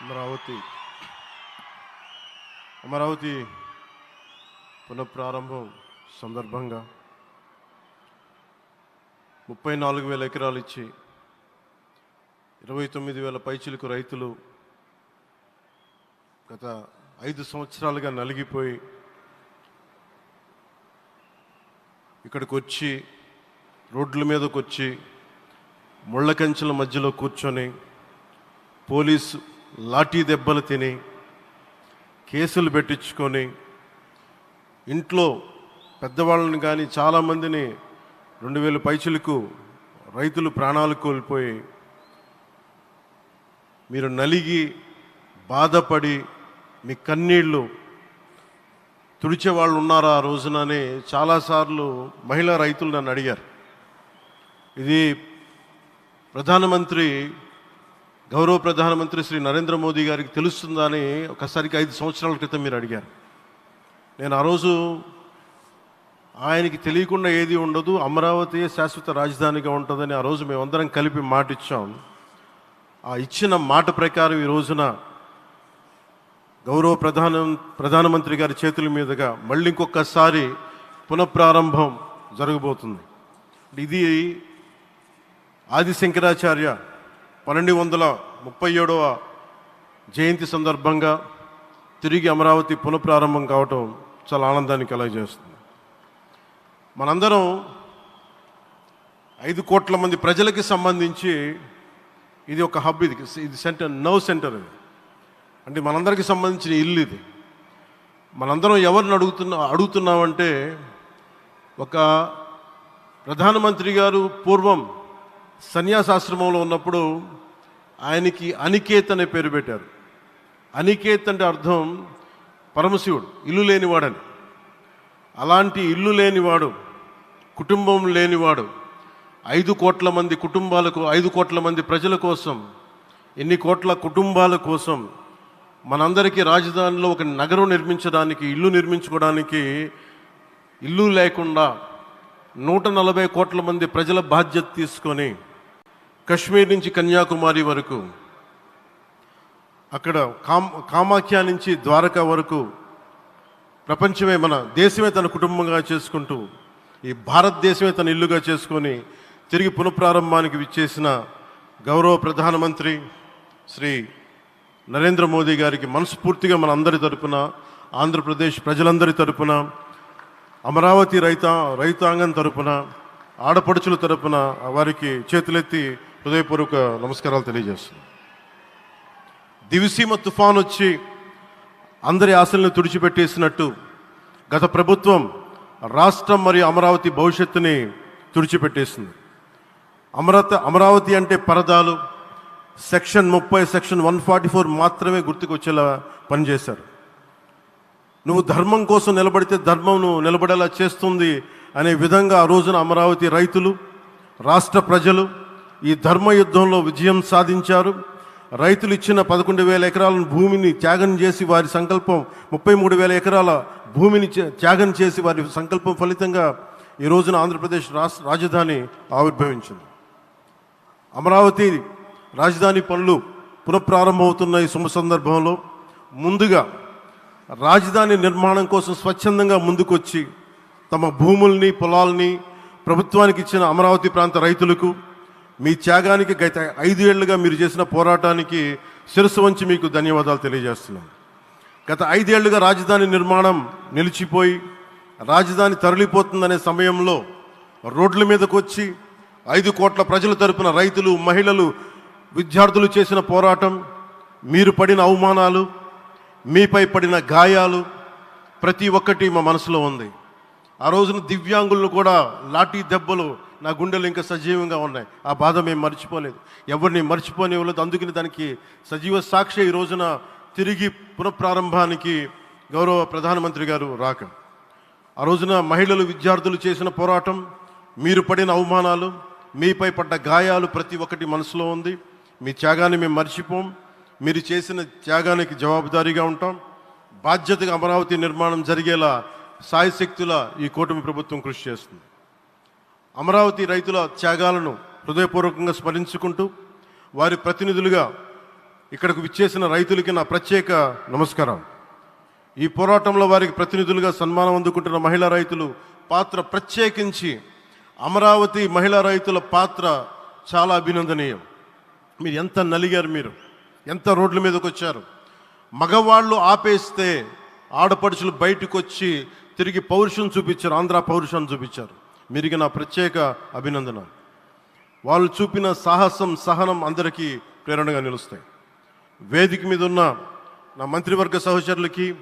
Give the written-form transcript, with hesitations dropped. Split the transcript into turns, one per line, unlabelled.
అమరావతి అమరావతి పునఃప్రారంభం సందర్భంగా 34,000 ఎకరాలు ఇచ్చి 29,000 పైచిలకు రైతులు గత 5 సంవత్సరాలుగా నలిగిపోయి ఇక్కడికి వచ్చి రోడ్ల మీదకి వచ్చి ముళ్ళ కంచెల మధ్యలో కూర్చొని పోలీసు లాఠీ దెబ్బలు తిని కేసులు పెట్టించుకొని ఇంట్లో పెద్దవాళ్ళని కానీ చాలామందిని 2,000 పైచిలకు రైతులు ప్రాణాలు కోల్పోయి మీరు నలిగి బాధపడి మీ కన్నీళ్ళు తుడిచే వాళ్ళు ఉన్నారా ఆ రోజునని చాలాసార్లు మహిళా రైతులు నన్ను అడిగారు. ఇది గౌరవ ప్రధానమంత్రి శ్రీ నరేంద్ర మోదీ గారికి తెలుస్తుందా అని ఒకసారికి 5 సంవత్సరాల క్రితం మీరు అడిగారు. నేను ఆ రోజు ఆయనకి తెలియకుండా ఏది ఉండదు, అమరావతి శాశ్వత రాజధానిగా ఉంటుందని ఆ రోజు మేమందరం కలిపి మాట ఇచ్చాం. ఆ ఇచ్చిన మాట ప్రకారం ఈ రోజున గౌరవ ప్రధానమంత్రి గారి చేతుల మీదుగా మళ్ళీ ఇంకొకసారి పునఃప్రారంభం జరగబోతుంది. ఇది ఆది శంకరాచార్య 1237వ జయంతి సందర్భంగా తిరిగి అమరావతి పునఃప్రారంభం కావటం చాలా ఆనందాన్ని కలగజేస్తుంది. మనందరం 5 కోట్ల మంది ప్రజలకి సంబంధించి ఇది ఒక హబ్, ఇది సెంటర్, సెంటర్ ఇది. అంటే మనందరికీ సంబంధించిన ఇల్లు ఇది. మనందరం ఎవరిని అడుగుతున్నామంటే ఒక ప్రధానమంత్రి గారు పూర్వం సన్యాసాశ్రమంలో ఉన్నప్పుడు ఆయనకి అనికేత్ అనే పేరు పెట్టారు. అనికేత్ అంటే అర్థం పరమశివుడు, ఇల్లు లేనివాడని. అలాంటి ఇల్లు లేనివాడు, కుటుంబం లేనివాడు 5 కోట్ల మంది కుటుంబాలకు, 5 కోట్ల మంది ప్రజల కోసం, ఎన్ని కోట్ల కుటుంబాల కోసం మనందరికీ రాజధానిలో ఒక నగరం నిర్మించడానికి, ఇల్లు నిర్మించుకోవడానికి ఇల్లు లేకుండా 140 కోట్ల మంది ప్రజల బాధ్యత తీసుకొని కశ్మీర్ నుంచి కన్యాకుమారి వరకు, అక్కడ కామాఖ్య నుంచి ద్వారకా వరకు ప్రపంచమే, మన దేశమే తన కుటుంబంగా చేసుకుంటూ ఈ భారతదేశమే తన ఇల్లుగా చేసుకొని తిరిగి పునఃప్రారంభానికి విచ్చేసిన గౌరవ ప్రధానమంత్రి శ్రీ నరేంద్ర మోదీ గారికి మనస్ఫూర్తిగా మన అందరి తరపున, ఆంధ్రప్రదేశ్ ప్రజలందరి తరపున, అమరావతి రైతాంగం తరపున, ఆడపడుచుల తరపున వారికి చేతులెత్తి హృదయపూర్వక నమస్కారాలు తెలియజేస్తున్నాను. దివిసీమ తుఫాన్ వచ్చి అందరి ఆశలను తుడిచిపెట్టేసినట్టు గత ప్రభుత్వం రాష్ట్రం మరియు అమరావతి భవిష్యత్తుని తుడిచిపెట్టేసింది. అమరావతి అంటే పరదాలు, సెక్షన్ 30, సెక్షన్ 144 మాత్రమే గుర్తుకొచ్చేలా పనిచేశారు. నువ్వు ధర్మం కోసం నిలబడితే ధర్మం నువ్వు నిలబడేలా చేస్తుంది అనే విధంగా ఆ రోజున అమరావతి రైతులు, రాష్ట్ర ప్రజలు ఈ ధర్మ యుద్ధంలో విజయం సాధించారు. రైతులు ఇచ్చిన 11,000 ఎకరాల భూమిని త్యాగం చేసి వారి సంకల్పం, 33,000 ఎకరాల భూమిని త్యాగం చేసి వారి సంకల్పం ఫలితంగా ఈ రోజున ఆంధ్రప్రదేశ్ రాజధాని ఆవిర్భవించింది. అమరావతి రాజధాని పనులు పునఃప్రారంభమవుతున్న ఈ శుభ సందర్భంలో ముందుగా రాజధాని నిర్మాణం కోసం స్వచ్ఛందంగా ముందుకొచ్చి తమ భూముల్ని, పొలాల్ని ప్రభుత్వానికి ఇచ్చిన అమరావతి ప్రాంత రైతులకు, మీ త్యాగానికి గత 5 ఏళ్లుగా మీరు చేసిన పోరాటానికి శిరస్సు వంచి మీకు ధన్యవాదాలు తెలియజేస్తున్నాను. గత 5 ఏళ్లుగా రాజధాని నిర్మాణం నిలిచిపోయి రాజధాని తరలిపోతుందనే సమయంలో రోడ్ల మీదకు వచ్చి 5 కోట్ల ప్రజల తరపున రైతులు, మహిళలు, విద్యార్థులు చేసిన పోరాటం, మీరు పడిన అవమానాలు, మీపై పడిన గాయాలు ప్రతి ఒక్కటి మా మనసులో ఉంది. ఆ రోజున దివ్యాంగులను కూడా లాఠీ దెబ్బలు నా గుండెలు ఇంకా సజీవంగా ఉన్నాయి. ఆ బాధ మేము మర్చిపోలేదు, ఎవరిని మర్చిపోనివ్వలేదు. అందుకని దానికి సజీవ సాక్షి ఈ రోజున తిరిగి పునఃప్రారంభానికి గౌరవ ప్రధానమంత్రి గారు రాక, ఆ రోజున మహిళలు, విద్యార్థులు చేసిన పోరాటం, మీరు పడిన అవమానాలు, మీపై పడ్డ గాయాలు ప్రతి ఒక్కటి మనసులో ఉంది. మీ త్యాగాన్ని మేము మర్చిపోం. మీరు చేసిన త్యాగానికి జవాబుదారీగా ఉంటాం. బాధ్యతగా అమరావతి నిర్మాణం జరిగేలా సాయశక్తుల ఈ కూటమి ప్రభుత్వం కృషి చేస్తుంది. అమరావతి రైతుల త్యాగాలను హృదయపూర్వకంగా స్మరించుకుంటూ వారి ప్రతినిధులుగా ఇక్కడకు విచ్చేసిన రైతులకి నా ప్రత్యేక నమస్కారం. ఈ పోరాటంలో వారికి ప్రతినిధులుగా సన్మానం అందుకుంటున్న మహిళా రైతులు పాత్ర, ప్రత్యేకించి అమరావతి మహిళా రైతుల పాత్ర చాలా అభినందనీయం. మీరు ఎంత నలిగారు, మీరు ఎంత రోడ్ల మీదకి వచ్చారు. మగవాళ్ళు ఆపేస్తే ఆడపడుచులు బయటకు వచ్చి తిరిగి పౌరుషం చూపించారు, ఆంధ్ర పౌరుషాన్ని చూపించారు. మీరికి నా ప్రత్యేక అభినందన. వాళ్ళు చూపిన సాహసం, సహనం అందరికీ ప్రేరణగా నిలుస్తాయి. వేదిక మీద ఉన్న నా మంత్రివర్గ సహచరులకి,